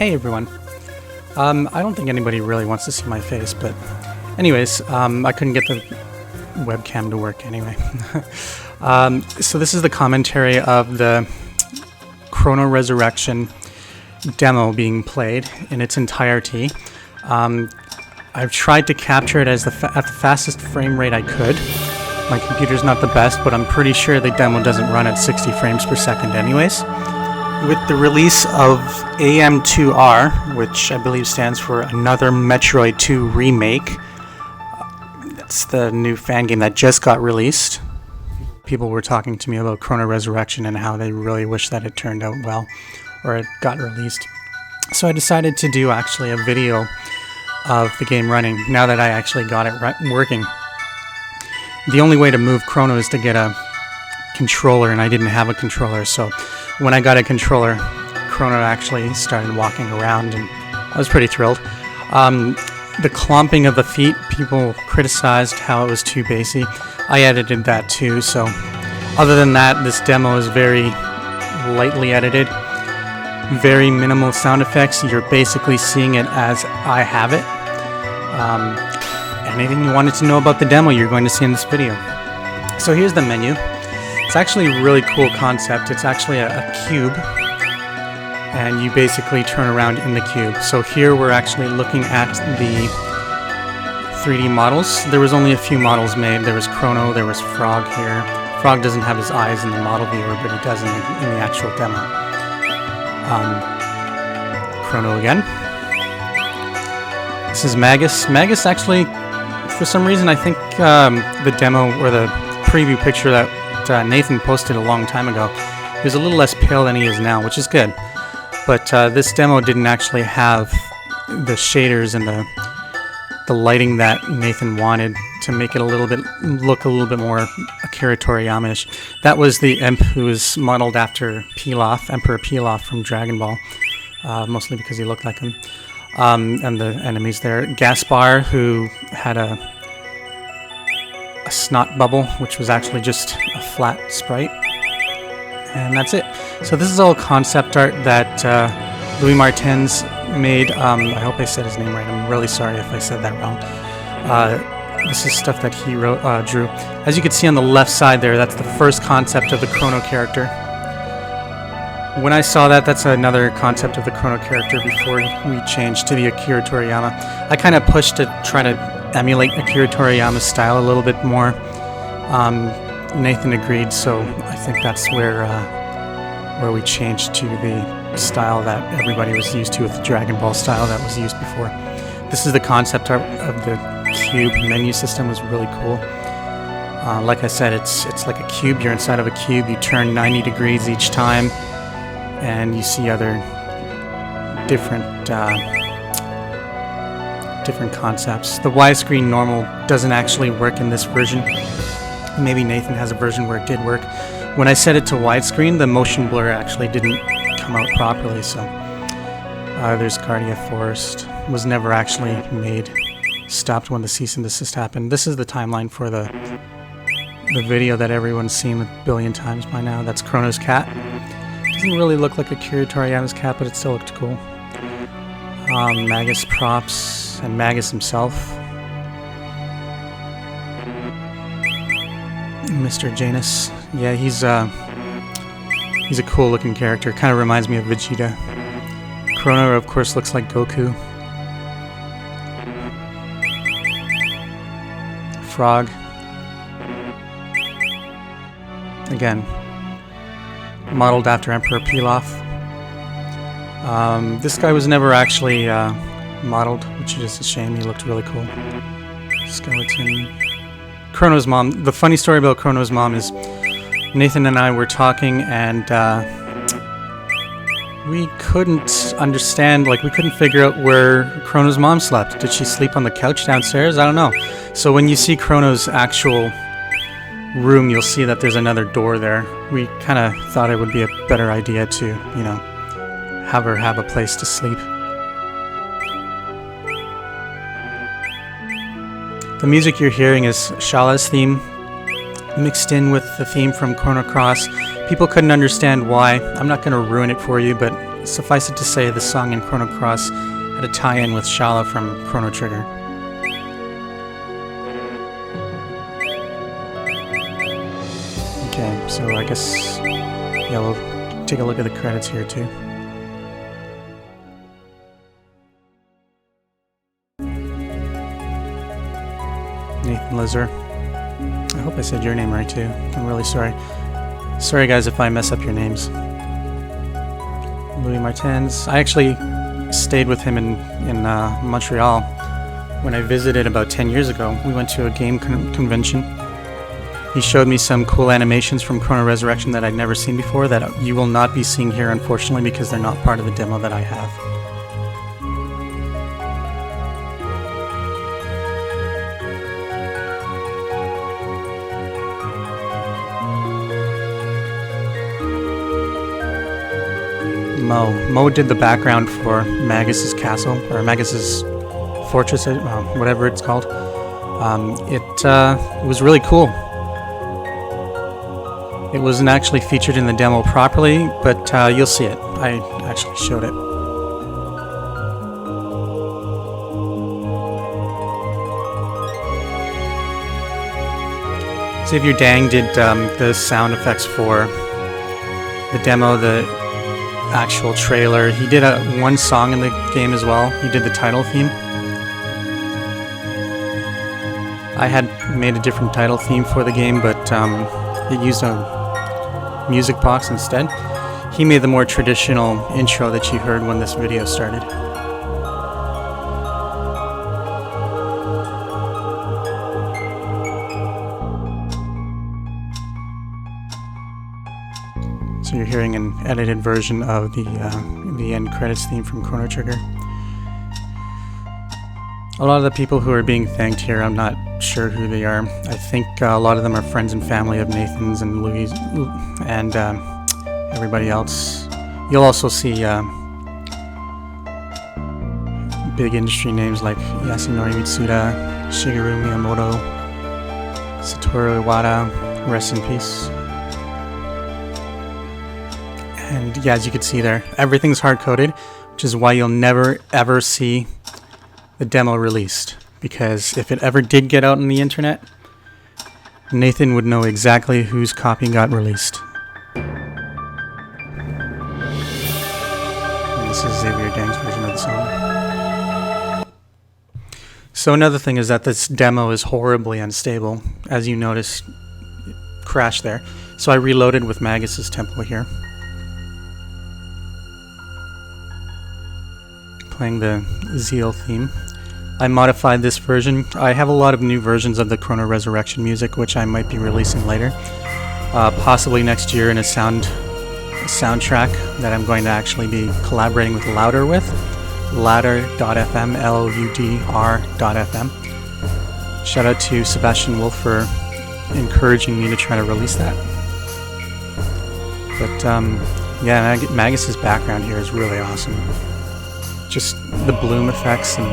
Hey everyone. I don't think anybody really wants to see my face, but anyways, I couldn't get the webcam to work anyway. So this is the commentary of the Chrono Resurrection demo being played in its entirety. I've tried to capture it as at the fastest frame rate I could. My computer's not the best, but I'm pretty sure the demo doesn't run at 60 frames per second anyways. With the release of AM2R, which I believe stands for Another Metroid 2 Remake, that's the new fan game that just got released. People were talking to me about Chrono Resurrection and how they really wish that it turned out well, or it got released. So I decided to do actually a video of the game running, now that I actually got it working. The only way to move Chrono is to get a controller, and I didn't have a controller, so when I got a controller, Chrono actually started walking around, and I was pretty thrilled. The clomping of the feet, people criticized how it was too bassy. I edited that too, so other than that, this demo is very lightly edited, very minimal sound effects. You're basically seeing it as I have it. Anything you wanted to know about the demo, you're going to see in this video. So here's the menu. It's actually a really cool concept. It's actually a cube, and you basically turn around in the cube. So here we're actually looking at the 3D models. There was only a few models made. There was Chrono, there was Frog here. Frog doesn't have his eyes in the model viewer, but he does in the actual demo. Chrono again. This is Magus. Magus actually, for some reason, I think the demo or the preview picture that Nathan posted a long time ago, he was a little less pale than he is now, which is good. But this demo didn't actually have the shaders and the lighting that Nathan wanted to make it look a little bit more Akira Toriyama-ish. That was the imp who was modeled after Pilaf, Emperor Pilaf from Dragon Ball, mostly because he looked like him. And the enemies there. Gaspar, who had a snot bubble, which was actually just a flat sprite. And that's it. So this is all concept art that Louis Martins made. I hope I said his name right. I'm really sorry if I said that wrong. This is stuff that he drew. As you can see on the left side there, that's the first concept of the Chrono character. When I saw that, that's another concept of the Chrono character before we changed to the Akira Toriyama. I kind of pushed to try to emulate Akira Toriyama's style a little bit more. Nathan agreed, so I think that's where we changed to the style that everybody was used to, with the Dragon Ball style that was used before. This is the concept art of the cube menu system. Was really cool. Like I said, it's like a cube. You're inside of a cube. You turn 90 degrees each time, and you see other different concepts. The widescreen normal doesn't actually work in this version. Maybe Nathan has a version where it did work. When I set it to widescreen, the motion blur actually didn't come out properly, so there's Guardia Forest. Was never actually made. Stopped when the cease and desist happened. This is the timeline for the video that everyone's seen a billion times by now. That's Chrono's cat. Doesn't really look like Akira Toriyama's cat, but it still looked cool. Magus props and Magus himself. Mr. Janus. Yeah, he's a cool looking character. Kind of reminds me of Vegeta. Chrono, of course, looks like Goku. Frog. Again, modeled after Emperor Pilaf. This guy was never actually modeled, which is a shame. He looked really cool. Skeleton. Chrono's mom. The funny story about Chrono's mom is Nathan and I were talking, and we couldn't understand, we couldn't figure out where Chrono's mom slept. Did she sleep on the couch downstairs? I don't know. So when you see Chrono's actual room, you'll see that there's another door there. We kind of thought it would be a better idea to, have her have a place to sleep. The music you're hearing is Shala's theme, mixed in with the theme from Chrono Cross. People couldn't understand why. I'm not going to ruin it for you, but suffice it to say, the song in Chrono Cross had a tie-in with Shala from Chrono Trigger. Okay, so I guess, yeah, we'll take a look at the credits here too. Nathan Lizer. I hope I said your name right too. I'm really sorry. Sorry guys if I mess up your names. Louis Martins. I actually stayed with him in Montreal when I visited about 10 years ago. We went to a game convention. He showed me some cool animations from Chrono Resurrection that I'd never seen before that you will not be seeing here, unfortunately, because they're not part of the demo that I have. Mo did the background for Magus's castle, or Magus's fortress, whatever it's called. It was really cool. It wasn't actually featured in the demo properly, but you'll see it. I actually showed it. Xavier Dang did the sound effects for the demo, the actual trailer. He did one song in the game as well. He did the title theme. I had made a different title theme for the game, but it used a music box instead. He made the more traditional intro that you heard when this video started. So you're hearing an edited version of the end credits theme from Chrono Trigger. A lot of the people who are being thanked here, I'm not sure who they are. I think a lot of them are friends and family of Nathan's and Louis and everybody else. You'll also see big industry names like Yasunori Mitsuda, Shigeru Miyamoto, Satoru Iwata, rest in peace. And yeah, as you can see there, everything's hard-coded, which is why you'll never ever see the demo released, because if it ever did get out on the internet, Nathan would know exactly whose copy got released. And this is Xavier Dang's version of the song. So another thing is that this demo is horribly unstable. As you noticed, it crashed there. So I reloaded with Magus's tempo here. Playing the Zeal theme. I modified this version. I have a lot of new versions of the Chrono Resurrection music, which I might be releasing later. Possibly next year in a soundtrack that I'm going to actually be collaborating with Louder with. Louder.fm, L-O-U-D-R.fm. Shout out to Sebastian Wolf for encouraging me to try to release that. But yeah, Magus's background here is really awesome. Just the bloom effects, and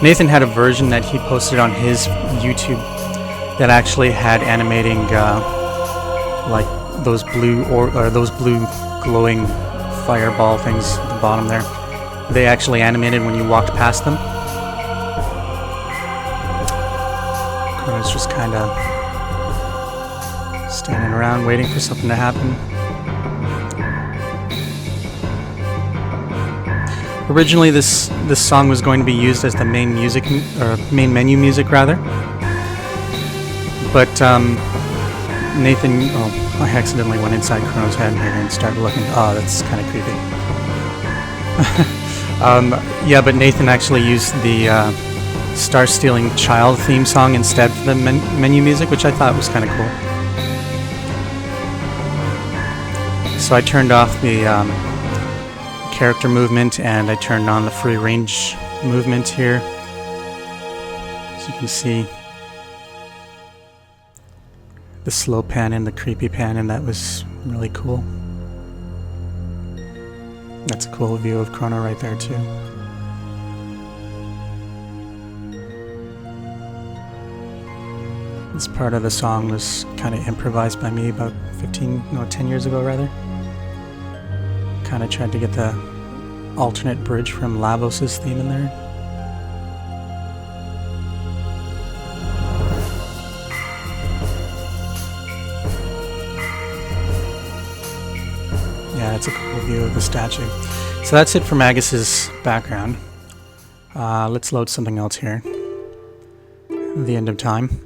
Nathan had a version that he posted on his YouTube that actually had animating like those blue or those blue glowing fireball things at the bottom there. They actually animated when you walked past them. I was just kind of standing around waiting for something to happen. Originally, this song was going to be used as the main music, or main menu music rather. But Nathan, I accidentally went inside Chrono's head here and started looking. Oh, that's kind of creepy. Yeah, but Nathan actually used the Star Stealing Child theme song instead for the menu music, which I thought was kind of cool. So I turned off the character movement and I turned on the free range movement here. As you can see, the slow pan and the creepy pan, and that was really cool. That's a cool view of Chrono right there too. This part of the song was kind of improvised by me about 10 years ago rather. kind of tried to get the alternate bridge from Lavos' theme in there. Yeah, it's a cool view of the statue. So that's it for Magus' background. Let's load something else here. The End of Time.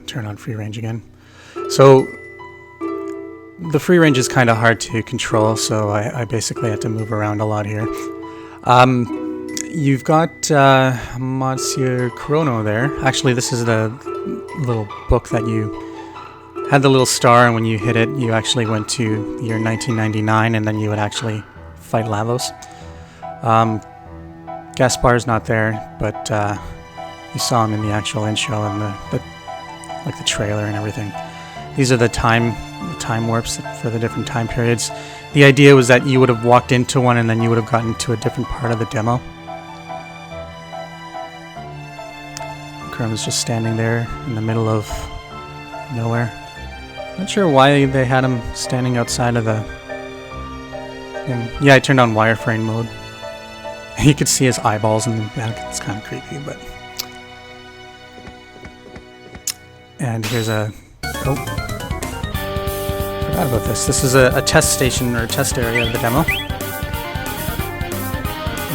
Turn on free range again. So the free range is kind of hard to control, so I basically had to move around a lot here. You've got Mathew Chrono there. Actually, this is the little book that you had the little star, and when you hit it, you actually went to the year 1999, and then you would actually fight Lavos. Gaspar's not there, but you saw him in the actual intro and the trailer and everything. These are the time warps for the different time periods. The idea was that you would have walked into one and then you would have gotten to a different part of the demo. Chrono's just standing there in the middle of nowhere. Not sure why they had him standing outside of the thing. Yeah, I turned on wireframe mode. You could see his eyeballs in the back. It's kind of creepy, but... And here's a... Oh. Forgot about this. This is a test station, or a test area of the demo,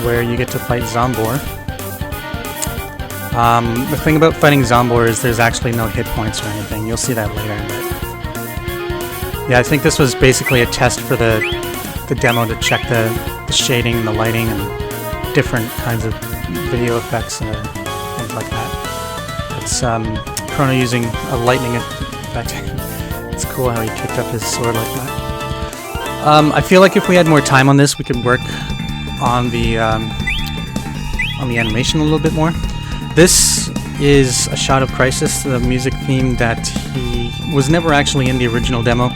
where you get to fight Zombor. The thing about fighting Zombor is there's actually no hit points or anything. You'll see that later. But yeah, I think this was basically a test for the demo to check the shading and the lighting and different kinds of video effects and things like that. It's Chrono using a lightning effect. It's cool how he picked up his sword like that. I feel like if we had more time on this, we could work on the animation a little bit more. This is a shot of Crisis, the music theme that he was never actually in the original demo.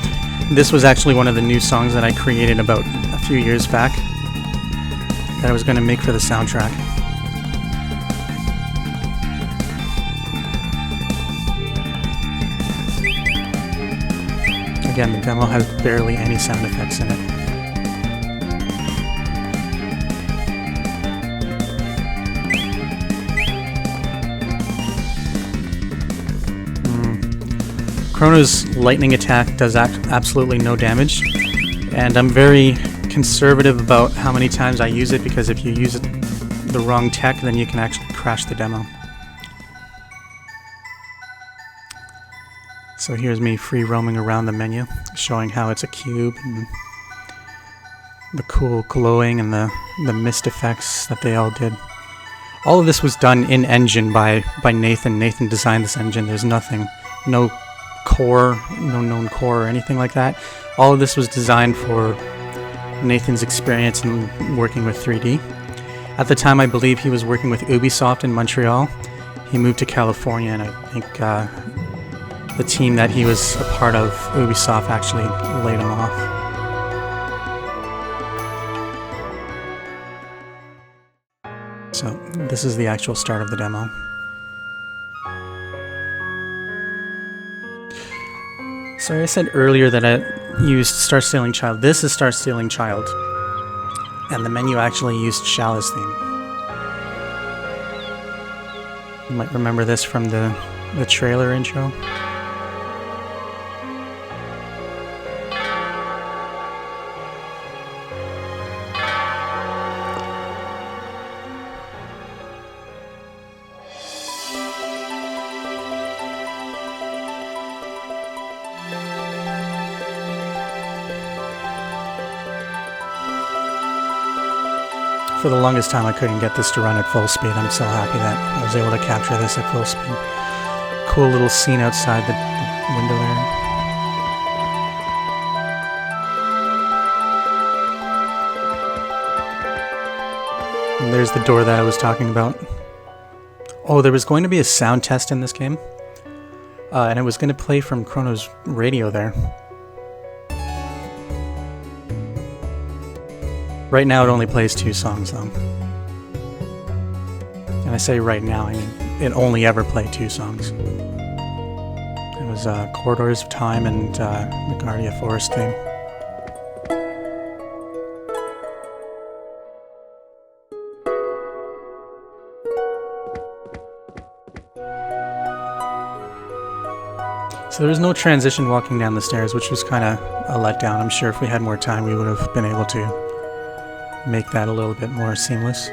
This was actually one of the new songs that I created about a few years back that I was going to make for the soundtrack. Again, the demo has barely any sound effects in it. Chrono's lightning attack does absolutely no damage, and I'm very conservative about how many times I use it, because if you use the wrong tech, then you can actually crash the demo. So here's me free roaming around the menu, showing how it's a cube, and the cool glowing and the mist effects that they all did. All of this was done in engine by Nathan. Nathan designed this engine. There's nothing, no core, no known core or anything like that. All of this was designed for Nathan's experience in working with 3D. At the time, I believe he was working with Ubisoft in Montreal. He moved to California, and I think the team that he was a part of, Ubisoft, actually laid him off. So this is the actual start of the demo. Sorry, I said earlier that I used Start Stealing Child. This is Start Stealing Child, and the menu actually used Shala's theme. You might remember this from the trailer intro. For the longest time, I couldn't get this to run at full speed. I'm so happy that I was able to capture this at full speed. Cool little scene outside the window there. And there's the door that I was talking about. Oh, there was going to be a sound test in this game. And it was going to play from Chrono's radio there. Right now it only plays 2 songs though. And I say right now, I mean it only ever played 2 songs. It was was Corridors of Time and the Guardia Forest theme. So there was no transition walking down the stairs, which was kind of a letdown. I'm sure if we had more time, we would have been able to make that a little bit more seamless.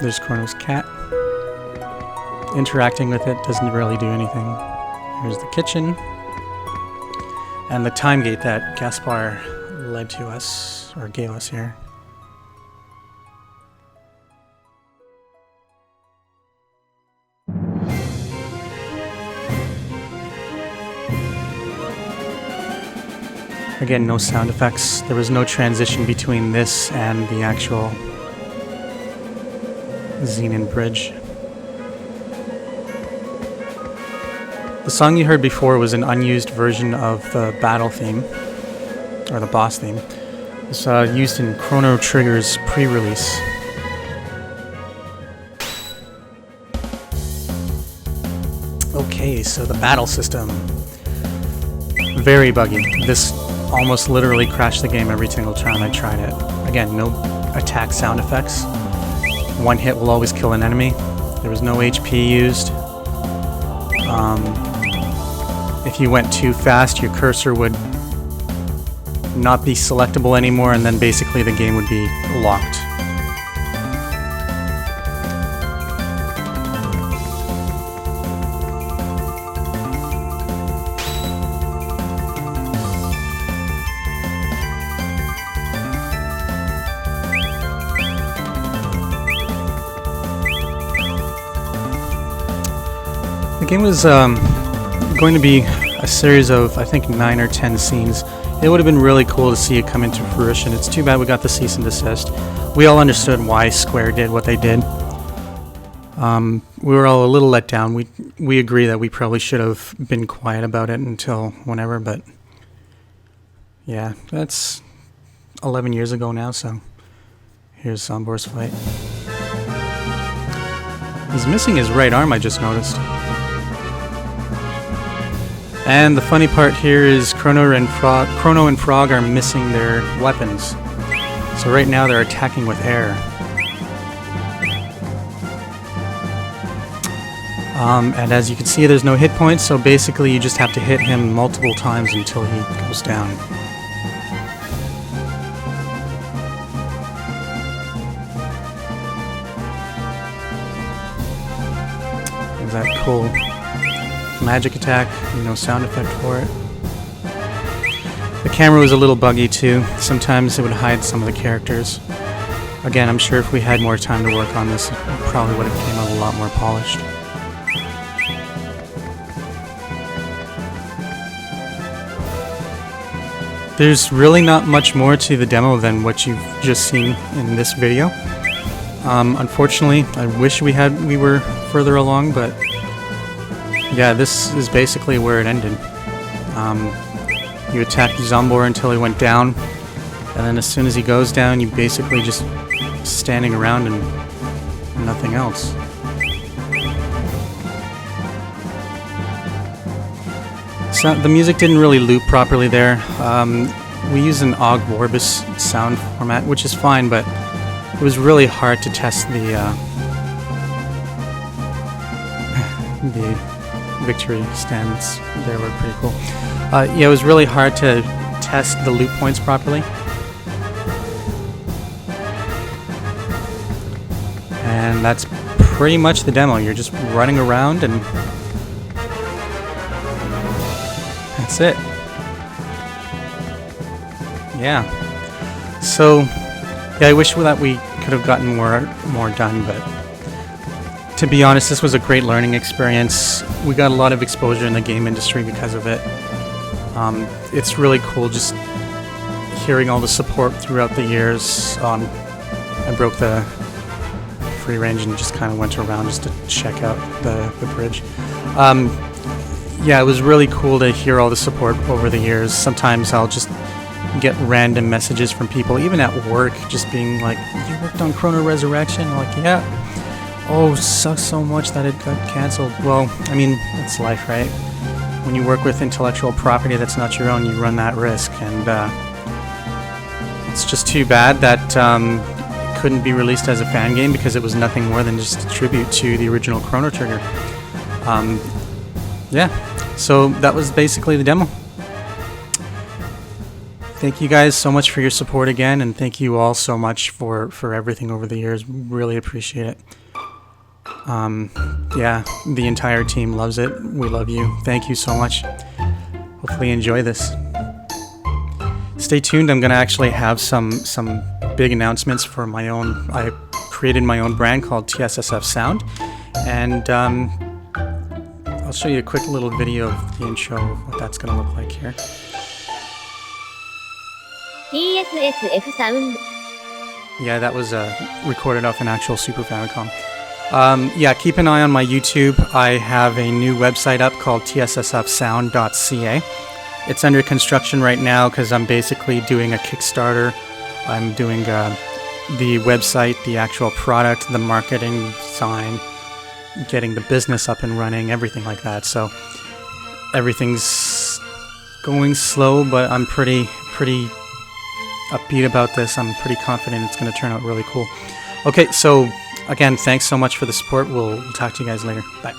There's Chrono's cat. Interacting with it doesn't really do anything. Here's the kitchen. And the time gate that Gaspar led to us, or gave us here. Again, no sound effects. There was no transition between this and the actual Xenon Bridge. The song you heard before was an unused version of the battle theme, or the boss theme. It was used in Chrono Trigger's pre-release. Okay, so the battle system. Very buggy. This almost literally crashed the game every single time I tried it. Again, no attack sound effects. One hit will always kill an enemy. There was no HP used. If you went too fast, your cursor would not be selectable anymore, and then basically the game would be locked. The game was going to be a series of, I think, 9 or 10 scenes. It would have been really cool to see it come into fruition. It's too bad we got the cease and desist. We all understood why Square did what they did. We were all a little let down. We agree that we probably should have been quiet about it until whenever, but yeah, that's 11 years ago now, so here's Sombor's fight. He's missing his right arm, I just noticed. And the funny part here is Chrono and Frog are missing their weapons. So right now they're attacking with air. And as you can see, there's no hit points, so basically you just have to hit him multiple times until he goes down. Is that cool? Magic attack, no sound effect for it. The camera was a little buggy too. Sometimes it would hide some of the characters. Again, I'm sure if we had more time to work on this, it probably would have came out a lot more polished. There's really not much more to the demo than what you've just seen in this video. Unfortunately, I wish we were further along, but yeah, this is basically where it ended. You attacked Zombor until he went down, and then as soon as he goes down, you basically just standing around and nothing else. So the music didn't really loop properly there. We use an Ogg Vorbis sound format, which is fine, but it was really hard to test the victory stands. They were pretty cool. Yeah, it was really hard to test the loop points properly. And that's pretty much the demo. You're just running around and that's it. Yeah. So, yeah, I wish that we could have gotten more done, but to be honest, this was a great learning experience. We got a lot of exposure in the game industry because of it. It's really cool just hearing all the support throughout the years. I broke the free range and just kind of went around just to check out the bridge. Yeah, it was really cool to hear all the support over the years. Sometimes I'll just get random messages from people, even at work, just being like, "You worked on Chrono Resurrection?" I'm like, yeah. Oh, sucks so much that it got cancelled. Well, I mean, it's life, right? When you work with intellectual property that's not your own, you run that risk, and it's just too bad that it couldn't be released as a fan game because it was nothing more than just a tribute to the original Chrono Trigger. Yeah, so that was basically the demo. Thank you guys so much for your support again, and thank you all so much for everything over the years. Really appreciate it. Yeah, the entire team loves it. We love you. Thank you so much. Hopefully you enjoy this. Stay tuned. I'm gonna actually have some big announcements for my own. I created my own brand called TSSF Sound, and I'll show you a quick little video of the intro of what that's gonna look like here. TSSF Sound. Yeah, that was recorded off an actual Super Famicom. Yeah, keep an eye on my YouTube. I have a new website up called tssfsound.ca. It's under construction right now because I'm basically doing a Kickstarter. I'm doing the website, the actual product, the marketing sign, getting the business up and running, everything like that. So everything's going slow, but I'm pretty upbeat about this. I'm pretty confident it's going to turn out really cool. Okay, so again, thanks so much for the support. We'll talk to you guys later. Bye.